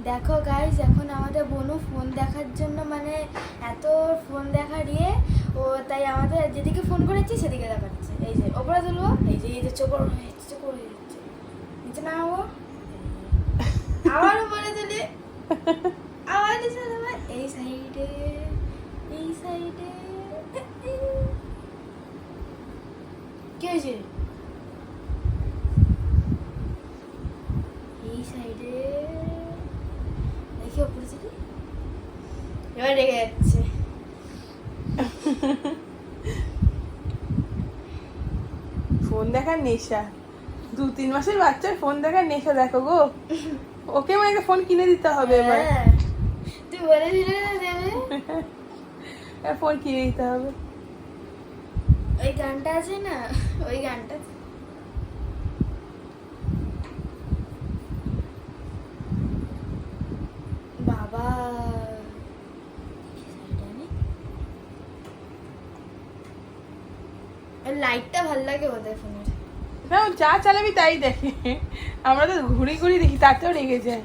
দেখো গাইস, এখন আমাদের বনু ফোন দেখার জন্য মানে এত ফোন দেখার ও তাই আমাদের যেদিকে ফোন করেছি সেদিকে দেখাচ্ছে। এই যে ওপরে তুলবো, এই যে চোখর হয়ে যাচ্ছে, চোখর হয়ে যাচ্ছে, নিচে নামাবো, আবার উপরে তুলি, আবার নিচে নামাবো, এই সাইডে, এই সাইডে। কি হয়েছে? এই সাইডে দেখি, ওপরে তুলি, এবার রেগে যাচ্ছে। ফোন দেখার নেশা, 2-3 মাসের বাচ্চার ফোন দেখার নেশা দেখো গো। ওকে মানে ফোন কিনে দিতে হবে এবার। হ্যাঁ, তুই বলেছিলে না দেবে। ফোন কিনে দিতে হবে। ওই গানটা আছে না, ওই গানটা। বাবা, লাইটটা ভাল লাগে ওদের ফোনের। না, যা চালাবি তাই দেখে। আমরা তো ঘুরে ঘুরে দেখি, তাতেও রেগে যায়।